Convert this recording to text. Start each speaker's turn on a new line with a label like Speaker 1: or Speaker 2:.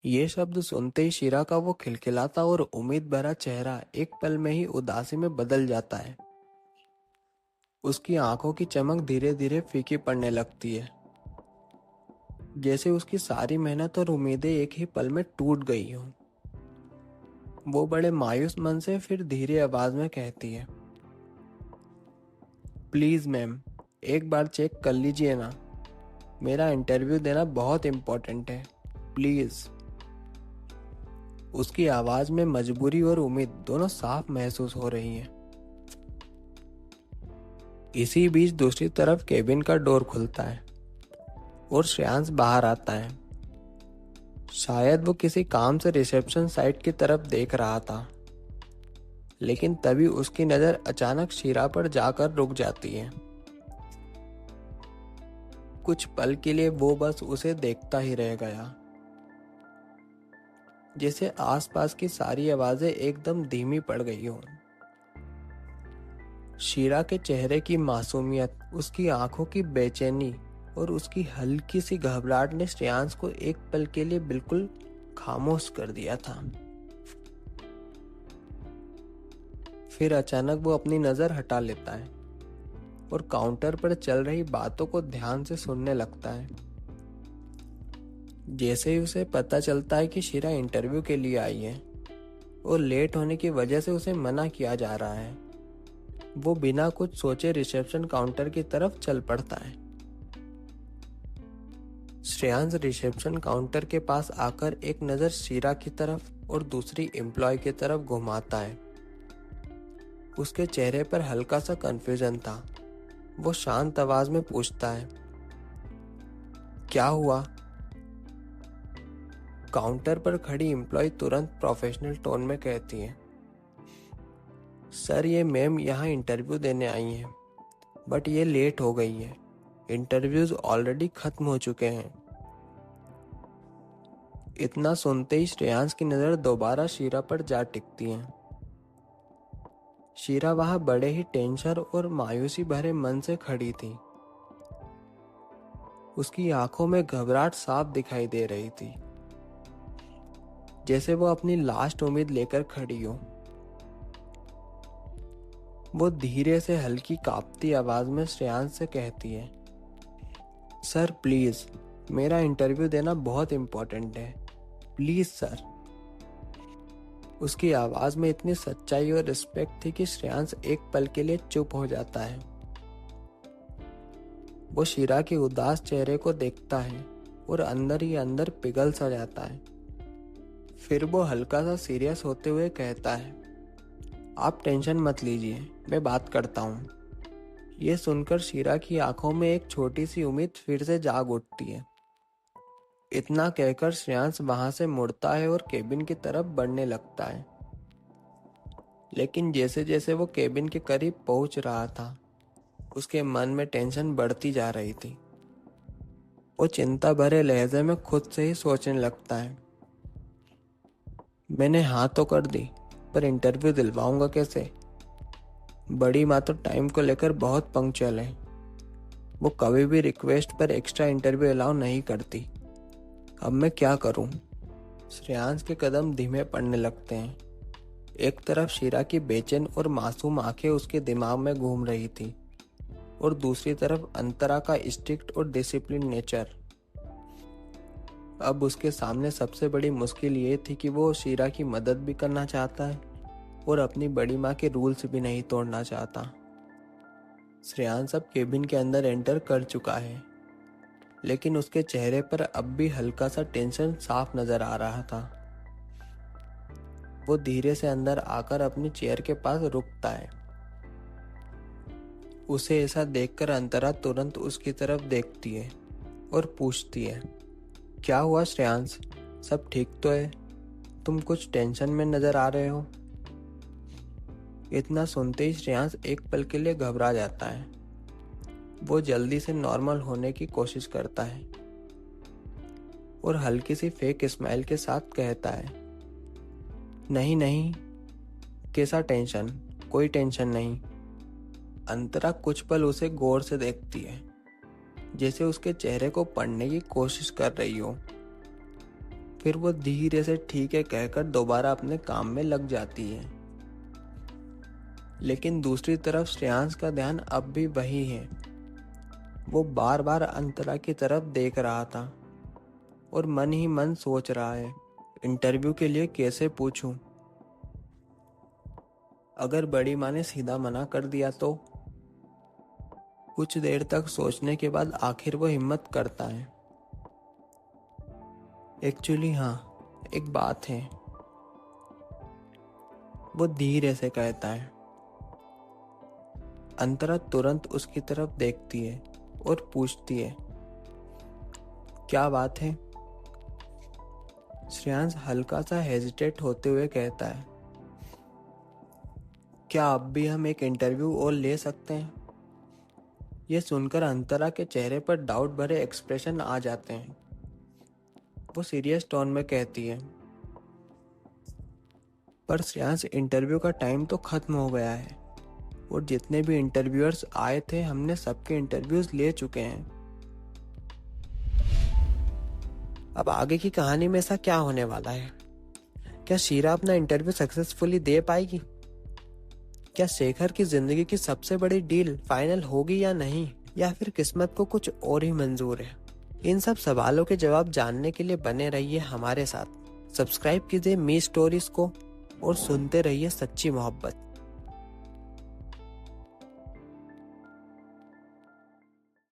Speaker 1: ये शब्द सुनते ही शीरा का वो खिलखिलाता और उम्मीद भरा चेहरा एक पल में ही उदासी में बदल जाता है। उसकी आंखों की चमक धीरे धीरे फीकी पड़ने लगती है, जैसे उसकी सारी मेहनत और उम्मीदें एक ही पल में टूट गई हों। वो बड़े मायूस मन से फिर धीरे आवाज में कहती है, प्लीज मैम, एक बार चेक कर लीजिए ना। मेरा इंटरव्यू देना बहुत इम्पोर्टेंट है, प्लीज। उसकी आवाज में मजबूरी और उम्मीद दोनों साफ महसूस हो रही हैं। इसी बीच दूसरी तरफ केबिन का डोर खुलता है और श्रेयांश बाहर आता है। शायद वो किसी काम से रिसेप्शन साइट की तरफ देख रहा था, लेकिन तभी उसकी नजर अचानक शीरा पर जाकर रुक जाती है। कुछ पल के लिए वो बस उसे देखता ही रह गया, जैसे आसपास की सारी आवाजें एकदम धीमी पड़ गई हों। शीरा के चेहरे की मासूमियत, उसकी आंखों की बेचैनी और उसकी हल्की सी घबराहट ने श्रेयांश को एक पल के लिए बिल्कुल खामोश कर दिया था। फिर अचानक वो अपनी नजर हटा लेता है और काउंटर पर चल रही बातों को ध्यान से सुनने लगता है। जैसे ही उसे पता चलता है कि शीरा इंटरव्यू के लिए आई है और लेट होने की वजह से उसे मना किया जा रहा है, वो बिना कुछ सोचे रिसेप्शन काउंटर की तरफ चल पड़ता है। श्रेयांश रिसेप्शन काउंटर के पास आकर एक नजर शीरा की तरफ और दूसरी एम्प्लॉय की तरफ घुमाता है। उसके चेहरे पर हल्का सा कंफ्यूजन था। वो शांत आवाज में पूछता है, क्या हुआ? काउंटर पर खड़ी एम्प्लॉय तुरंत प्रोफेशनल टोन में कहती है, सर ये मैम यहाँ इंटरव्यू देने आई हैं, बट ये लेट हो गई है। इंटरव्यूज ऑलरेडी खत्म हो चुके हैं। इतना सुनते ही श्रेयांश की नजर दोबारा शीरा पर जा टिकती है। शीरा वहां बड़े ही टेंशन और मायूसी भरे मन से खड़ी थी। उसकी आंखों में घबराहट साफ दिखाई दे रही थी, जैसे वो अपनी लास्ट उम्मीद लेकर खड़ी हो। वो धीरे से हल्की कांपती आवाज में श्रेयांश से कहती है, सर प्लीज, मेरा इंटरव्यू देना बहुत इम्पोर्टेंट है, प्लीज सर। उसकी आवाज में इतनी सच्चाई और रिस्पेक्ट थी कि श्रेयांश एक पल के लिए चुप हो जाता है। वो शीरा के उदास चेहरे को देखता है और अंदर ही अंदर पिघल सा जाता है। फिर वो हल्का सा सीरियस होते हुए कहता है, आप टेंशन मत लीजिए, मैं बात करता हूँ। ये सुनकर शीरा की आंखों में एक छोटी सी उम्मीद फिर से जाग उठती है। इतना कहकर श्रेयांश वहां से मुड़ता है और केबिन की तरफ बढ़ने लगता है। लेकिन जैसे जैसे वो केबिन के करीब पहुंच रहा था, उसके मन में टेंशन बढ़ती जा रही थी। वो चिंता भरे लहजे में खुद से ही सोचने लगता है, मैंने हाँ तो कर दी, पर इंटरव्यू दिलवाऊंगा कैसे? बड़ी माँ तो टाइम को लेकर बहुत पंक्चुअल है। वो कभी भी रिक्वेस्ट पर एक्स्ट्रा इंटरव्यू अलाउ नहीं करती। अब मैं क्या करूं? श्रेयांश के कदम धीमे पड़ने लगते हैं। एक तरफ शीरा की बेचैन और मासूम आंखें उसके दिमाग में घूम रही थी, और दूसरी तरफ अंतरा का स्ट्रिक्ट और डिसिप्लिन नेचर। अब उसके सामने सबसे बड़ी मुश्किल ये थी कि वो शीरा की मदद भी करना चाहता है और अपनी बड़ी माँ के रूल्स भी नहीं तोड़ना चाहता। श्रेयांश अब केबिन के अंदर एंटर कर चुका है, लेकिन उसके चेहरे पर अब भी हल्का सा टेंशन साफ नजर आ रहा था। वो धीरे से अंदर आकर अपनी चेयर के पास रुकता है। उसे ऐसा देखकर अंतरा तुरंत उसकी तरफ देखती है और पूछती है, क्या हुआ श्रेयांश, सब ठीक तो है? तुम कुछ टेंशन में नजर आ रहे हो। इतना सुनते ही श्रेयांश एक पल के लिए घबरा जाता है। वो जल्दी से नॉर्मल होने की कोशिश करता है और हल्की सी फेक स्माइल के साथ कहता है, नहीं नहीं, कैसा टेंशन, कोई टेंशन नहीं। अंतरा कुछ पल उसे गौर से देखती है, जैसे उसके चेहरे को पढ़ने की कोशिश कर रही हो। फिर वो धीरे से ठीक है कहकर दोबारा अपने काम में लग जाती है। लेकिन दूसरी तरफ श्रेयांश का ध्यान अब भी वही है। वो बार बार अंतरा की तरफ देख रहा था और मन ही मन सोच रहा है, इंटरव्यू के लिए कैसे पूछूं? अगर बड़ी माँ ने सीधा मना कर दिया तो? कुछ देर तक सोचने के बाद आखिर वो हिम्मत करता है। एक्चुअली हाँ, एक बात है, वो धीरे से कहता है। अंतरा तुरंत उसकी तरफ देखती है और पूछती है, क्या बात है? श्रेयांश हल्का सा हेजिटेट होते हुए कहता है, क्या अब भी हम एक इंटरव्यू और ले सकते हैं? यह सुनकर अंतरा के चेहरे पर डाउट भरे एक्सप्रेशन आ जाते हैं। वो सीरियस टोन में कहती है, पर श्रेयांश इंटरव्यू का टाइम तो खत्म हो गया है और जितने भी इंटरव्यूअर्स आए थे हमने सबके इंटरव्यूज ले चुके हैं। अब आगे की कहानी में ऐसा क्या होने वाला है? क्या शीरा अपना इंटरव्यू सक्सेसफुली दे पाएगी? क्या शेखर की जिंदगी की सबसे बड़ी डील फाइनल होगी या नहीं? या फिर किस्मत को कुछ और ही मंजूर है? इन सब सवालों के जवाब जानने के लिए बने रहिए हमारे साथ। सब्सक्राइब कीजिए मी स्टोरीज को और सुनते रहिए सच्ची मोहब्बत।